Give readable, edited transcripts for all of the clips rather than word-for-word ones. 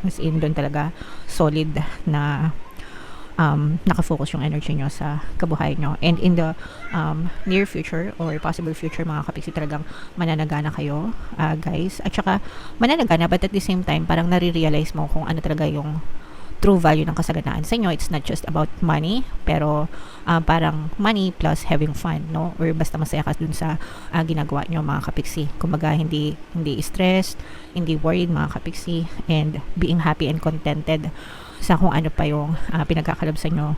As in, doon talaga solid na nakafocus yung energy nyo sa kabuhay nyo. And in the near future or possible future mga kapiksi, talagang mananagana kayo, guys. At saka, mananagana, but at the same time, parang nare-realize mo kung ano talaga yung true value ng kasaganaan sa inyo. It's not just about money, pero parang money plus having fun, no? Or basta masaya ka dun sa ginagawa nyo mga kapiksi. Kumbaga, hindi stressed, hindi worried mga kapiksi, and being happy and contented sa kung ano pa yung pinagkakalabsan nyo.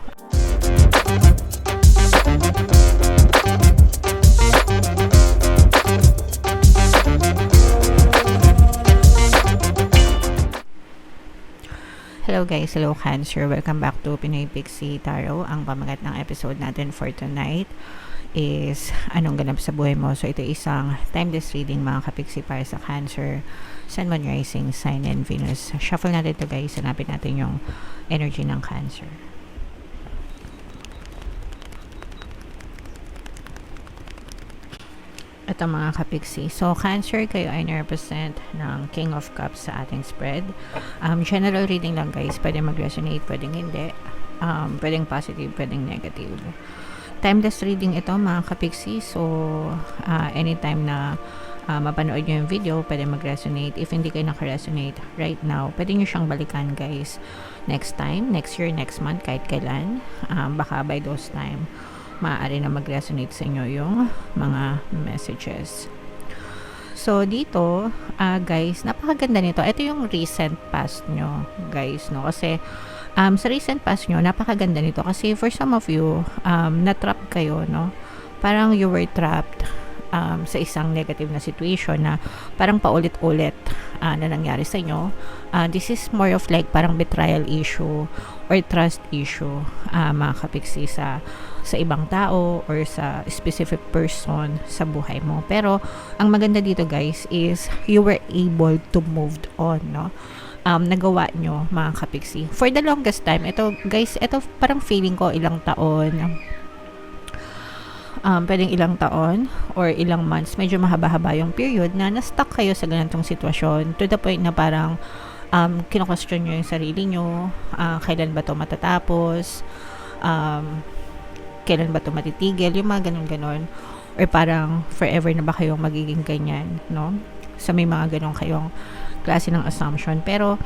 Hello guys, hello Cancer. Welcome back to Pinoy Pixie Tarot. Ang pamagat ng episode natin for tonight is anong ganap sa buhay mo. So ito isang timeless reading mga kapiksi para sa Cancer, Sun, Moon, Rising, Sign, and Venus. Shuffle natin ito guys. Hanapin natin yung energy ng Cancer. Ito mga kapiksi. So, Cancer, kayo ay na-represent ng King of Cups sa ating spread. General reading lang guys. Pwede mag-resonate, pwedeng hindi. Pwedeng positive, pwedeng negative. Timeless reading ito mga kapiksi. So, anytime na mapanood nyo yung video, pwede mag-resonate. If hindi kayo naka-resonate right now, pwede nyo siyang balikan guys. Next time, next year, next month, kahit kailan. Baka by those time, maaari na mag-resonate sa inyo yung mga messages. So, dito, guys, napakaganda nito. Ito yung recent past nyo, guys, no? Kasi, sa recent past nyo, napakaganda nito. Kasi, for some of you, na-trap kayo, no? Parang you were trapped sa isang negative na situation na parang paulit-ulit na nangyari sa inyo. This is more of like parang betrayal issue or trust issue, mga kapiksi, sa ibang tao or sa specific person sa buhay mo. Pero ang maganda dito guys is you were able to move on, no? Nagawa nyo mga kapiksi. For the longest time, ito guys, ito parang feeling ko ilang taon, pwedeng ilang taon or ilang months, medyo mahaba-haba yung period na na-stuck kayo sa ganitong sitwasyon to the point na parang kino-question nyo yung sarili nyo, kailan ba to matatapos, kailan ba ito matitigil, yung mga ganun-ganon, or parang forever na ba kayong magiging ganyan, no? So, may mga ganun kayong klase ng assumption. Pero,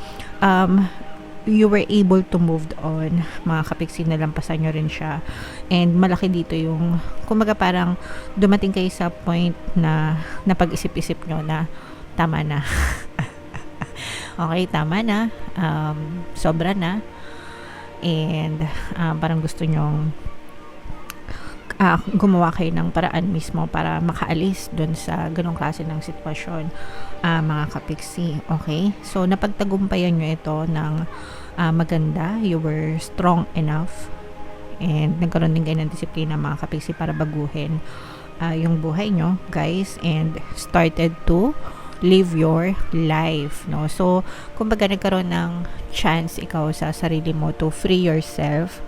you were able to move on, mga kapiksi, nalampasan nyo rin siya. And malaki dito yung, kumbaga parang dumating kayo sa point na napag-isip-isip nyo na tama na. Okay, tama na. Sobra na. And parang gusto nyong gumawa kayo ng paraan mismo para makaalis dun sa ganong klase ng sitwasyon, mga kapiksi. Okay? So, napagtagumpayan nyo ito ng maganda. You were strong enough and nagkaroon din kayo ng disiplina mga kapiksi para baguhin yung buhay nyo, guys, and started to live your life, no? So, kumbaga nagkaroon ng chance ikaw sa sarili mo to free yourself,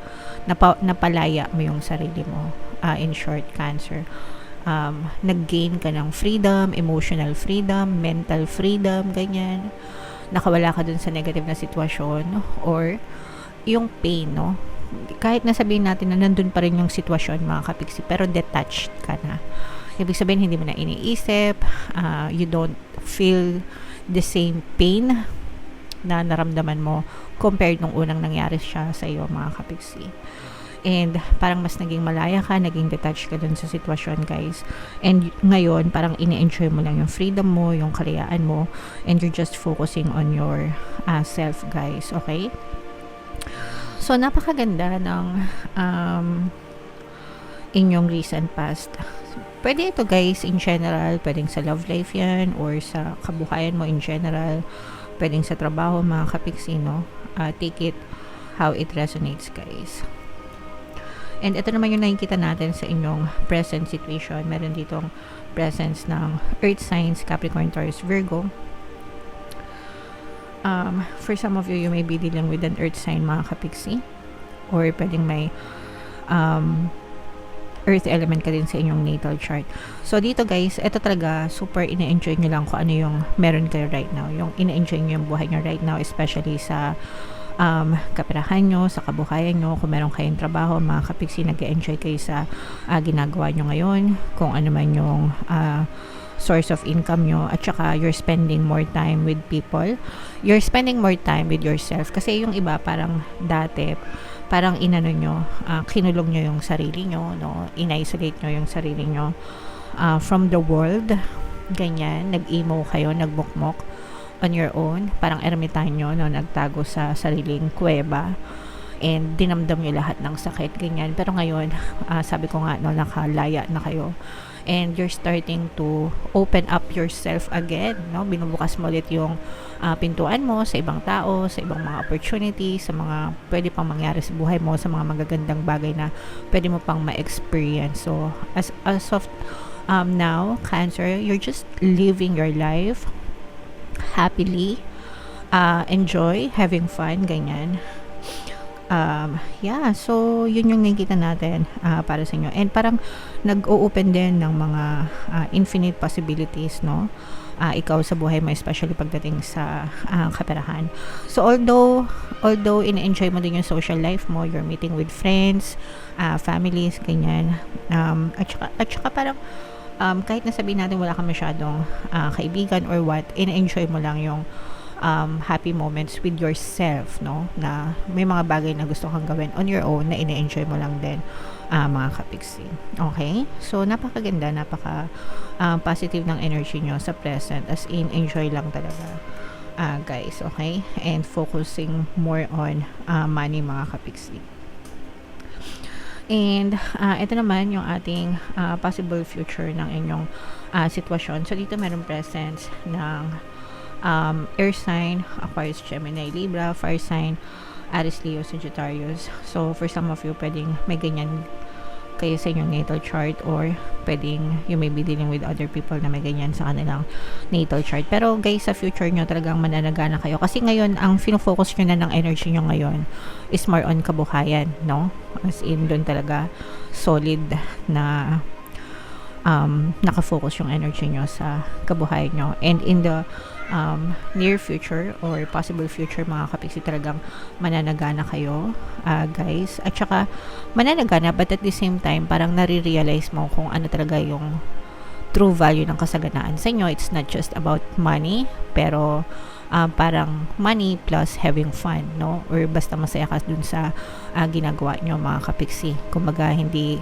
napalaya mo yung sarili mo. In short, Cancer, nag-gain ka ng freedom, emotional freedom, mental freedom, ganyan. Nakawala ka dun sa negative na sitwasyon or yung pain, no? Kahit nasabihin natin na nandun pa rin yung sitwasyon, mga kapiksi, pero detached ka na. Ibig sabihin, hindi mo na iniisip, you don't feel the same pain na naramdaman mo compared nung unang nangyari siya sa iyo, mga kapiksi. And parang mas naging malaya ka, naging detached ka dun sa sitwasyon, guys. And ngayon, parang ini-enjoy mo lang yung freedom mo, yung kalayaan mo, and you're just focusing on your self, guys. Okay? So, napakaganda ng inyong recent past. Pwede ito, guys, in general. Pwedeng sa love life yan, or sa kabuhayan mo in general. Pwedeng sa trabaho, mga kapiksi, no? Take it how it resonates, guys. And ito naman yung nakikita natin sa inyong present situation. Meron ditong presence ng Earth signs, Capricorn, Taurus, Virgo. For some of you, you may be dealing with an Earth sign, mga kapiksi. Or pwedeng may earth element ka din sa inyong natal chart. So dito guys, ito talaga super ina-enjoy nyo lang kung ano yung meron kayo right now. Yung ina-enjoy nyo yung buhay nyo right now, especially sa kaperahan nyo, sa kabuhayan nyo, kung meron kayong trabaho, mga kapiksi, nag-enjoy kayo sa ginagawa nyo ngayon, kung ano man yung source of income nyo, at saka you're spending more time with people, you're spending more time with yourself, kasi yung iba parang dati, parang inano nyo, kinulong nyo yung sarili nyo, no? In-isolate nyo yung sarili nyo from the world, ganyan, nag-emo kayo, nagmukmok on your own, parang ermitanyo, no, nagtago sa sariling kuweba, and dinamdam nyo lahat ng sakit, ganyan. Pero ngayon, sabi ko nga, no, nakalaya na kayo, and you're starting to open up yourself again, no, binubukas mo ulit yung pintuan mo sa ibang tao, sa ibang mga opportunity, sa mga pwede pang mangyari sa buhay mo, sa mga magagandang bagay na pwede mo pang ma-experience. So, as of now, Cancer, you're just living your life happily, enjoy, having fun, ganyan. Yeah, so yun yung nakikita natin para sa inyo, and parang nag-o-open din ng mga infinite possibilities, no, ikaw sa buhay mo, especially pagdating sa kaperahan. So although in-enjoy mo din yung social life mo, you're meeting with friends, families, ganyan, at saka parang kahit na sabihin natin wala ka masyadong kaibigan or what, in-enjoy mo lang yung happy moments with yourself, no, na may mga bagay na gusto kang gawin on your own na ine-enjoy mo lang din, mga kapiksi. Okay? So, napakaganda, napaka positive ng energy nyo sa present, as in, enjoy lang talaga, guys. Okay? And focusing more on money, mga kapiksi. And ito naman yung ating possible future ng inyong sitwasyon. So dito meron presence ng air sign, Aquarius, Gemini, Libra, fire sign, Aries, Leo, Sagittarius. So for some of you, pwedeng may ganyan kayo sa inyong natal chart, or pwedeng you may be dealing with other people na may ganyan sa kanilang natal chart. Pero guys, sa future nyo talagang mananagana kayo, kasi ngayon ang fino-focus nyo na ng energy nyo ngayon is more on kabuhayan, no? As in, doon talaga solid na nakafocus yung energy nyo sa kabuhayan nyo. And in the near future or possible future, mga kapiksi, talagang mananagana kayo, guys. At saka mananagana, but at the same time parang nare-realize mo kung ano talaga yung true value ng kasaganaan sa inyo. It's not just about money, pero parang money plus having fun, no, or basta masaya ka dun sa ginagawa nyo, mga kapiksi. Kumbaga hindi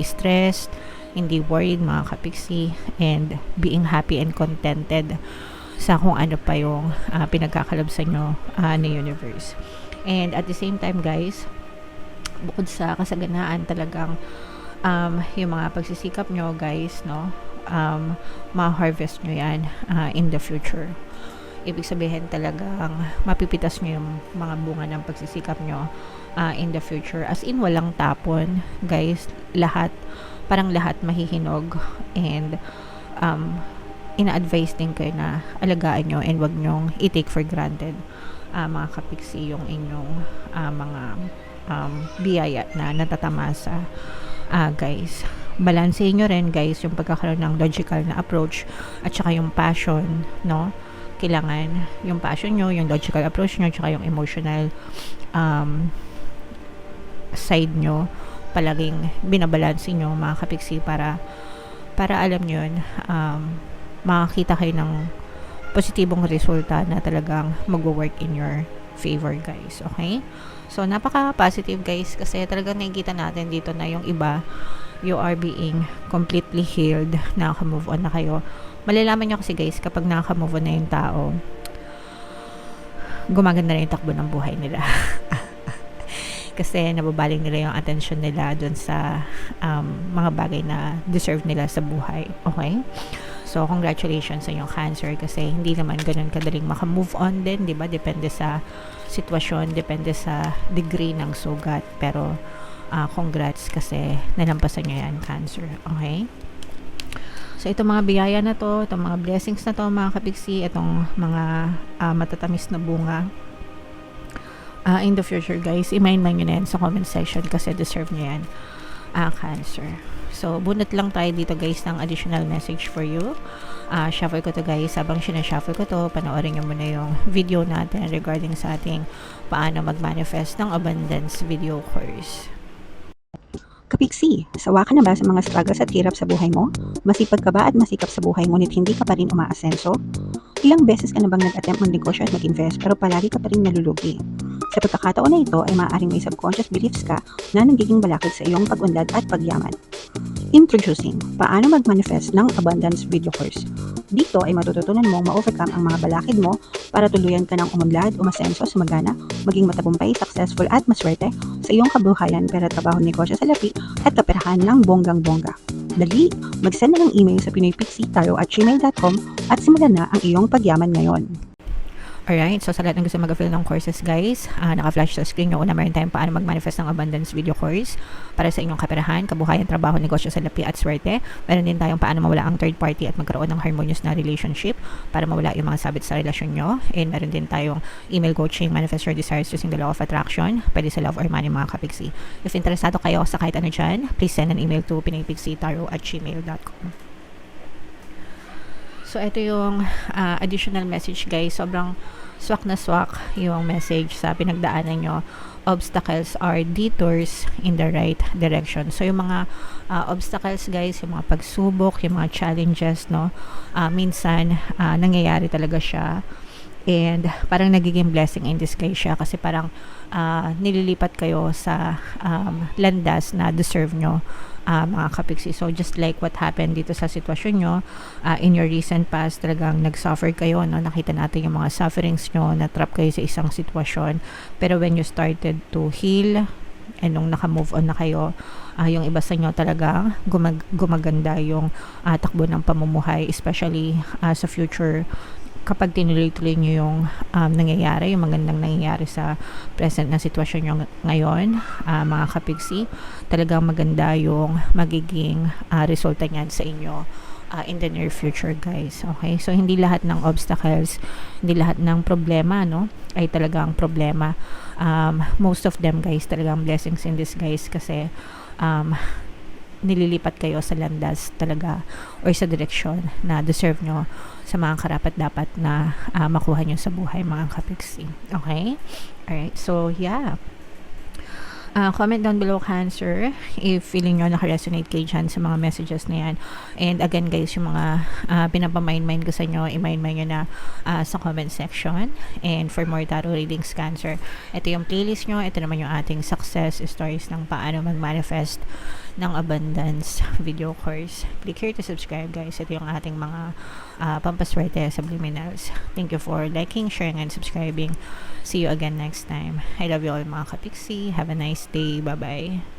stressed, hindi worried, mga kapiksi, and being happy and contented sa kung ano pa yung pinagkakalabsan nyo ng universe. And at the same time, guys, bukod sa kasaganaan, talagang yung mga pagsisikap nyo, guys, no, ma-harvest nyo yan in the future. Ibig sabihin talagang mapipitas nyo yung mga bunga ng pagsisikap nyo in the future. As in, walang tapon, guys. Parang lahat mahihinog, and ina-advise din kayo na alagaan nyo and wag nyong i-take for granted, mga kapiksi, yung inyong mga biyaya na natatamasa, guys. Balansehin nyo rin, guys, yung pagkakaroon ng logical na approach at saka yung passion, no? Kailangan yung passion nyo, yung logical approach nyo, tsaka yung emotional side nyo palaging binabalanse nyo, mga kapiksi, para alam nyo yun, makakita kayo ng positibong resulta na talagang mag-work in your favor, guys. Okay? So, napaka-positive, guys, kasi talagang nakikita natin dito na yung iba, you are being completely healed, nakaka-move on na kayo. Malalaman nyo kasi, guys, kapag nakaka-move on na yung tao, gumaganda na yung takbo ng buhay nila. Kasi nababaling nila yung attention nila dun sa mga bagay na deserve nila sa buhay. Okay? So, congratulations sa inyong Cancer, kasi hindi naman ganun kadaling maka-move on din, di ba? Depende sa sitwasyon, depende sa degree ng sugat. Pero, congrats, kasi nalampasan nyo yan, Cancer. Okay? So, itong mga biyaya na to, itong mga blessings na to, mga kapiksi, itong mga matatamis na bunga, in the future, guys, i-mind nyo na yan sa comment section, kasi deserve nyo yan. Cancer. So, bunot lang tayo dito guys ng additional message for you. Shuffle ko to guys. Habang sinashuffle ko to, panoorin nyo muna yung video natin regarding sa ating paano mag-manifest ng abundance video course. Kapiksi, sawa ka na ba sa mga struggles at hirap sa buhay mo? Masipag ka ba at masikap sa buhay ngunit hindi ka pa rin umaasenso? Ilang beses ka na bang nag-attempt mag-negosyo at mag-invest pero palagi ka pa rin nalulugi? Sa pagkakataon na ito ay maaaring may subconscious beliefs ka na nagiging balakid sa iyong pag-unlad at pagyaman. Introducing, paano mag-manifest ng abundance video course. Dito ay matututunan mong ma-overcome ang mga balakid mo para tuluyan ka ng umunlad, umasenso, sumagana, maging matagumpay, successful at maswerte sa iyong kabuhayan, pera, trabaho, negosyo sa lapi at kaperahan ng bonggang-bongga. Dali, mag-send na ng email sa pinoypixie@gmail.com at simulan na ang iyong pagyaman ngayon. Alright, so sa lahat ng gusto mag-avail ng courses guys, naka-flash sa screen nyo. Una, meron tayong paano mag-manifest ng abundance video course para sa inyong kaperahan, kabuhayan, trabaho, negosyo sa lapi at swerte. Meron din tayong paano mawala ang third party at magkaroon ng harmonious na relationship para mawala yung mga sabit sa relasyon nyo. And meron din tayong email coaching, manifest your desires using the law of attraction, pwede sa love or money mga kapiksi. If interesado kayo sa kahit ano dyan, please send an email to pinoypixie@gmail.com. So, ito yung additional message guys. Sobrang swak na swak yung message sa pinagdaanan nyo. Obstacles are detours in the right direction. So, yung mga obstacles guys, yung mga pagsubok, yung mga challenges, no, minsan nangyayari talaga siya. And parang nagiging blessing in disguise siya kasi parang nililipat kayo sa landas na deserve nyo, mga kapiksi. So just like what happened dito sa sitwasyon nyo, in your recent past, talagang nag-suffer kayo, no? Nakita natin yung mga sufferings nyo, na-trap kayo sa isang sitwasyon. Pero when you started to heal, and nung naka-move on na kayo, yung iba sa inyo talagang gumaganda yung takbo ng pamumuhay, especially sa future. Kapag tinuloy-tuloy nyo yung nangyayari, yung magandang nangyayari sa present na sitwasyon nyo ngayon, mga kapigsi, talagang maganda yung magiging resulta niyan sa inyo in the near future guys. Okay, so hindi lahat ng obstacles, hindi lahat ng problema, no, ay talagang problema. Most of them guys talagang blessings in disguise kasi nililipat kayo sa landas talaga or sa direksyon na deserve nyo sa mga karapat dapat na makuha nyo sa buhay mga kapiksi. Okay? Alright, so yeah. Comment down below Cancer if feeling nyo naka-resonate kayo dyan sa mga messages na yan. And again guys, yung mga pinapamind-mind ko sa inyo, i-mind-mind nyo na sa comment section. And for more tarot readings Cancer, ito yung playlist nyo. Ito naman yung ating success stories ng paano mag-manifest ng abundance video course. Click here to subscribe guys. Ito yung ating mga pampaswerte subliminals. Thank you for liking, sharing, and subscribing. See you again next time. I love you all mga kapiksi. Have a nice day. Bye-bye.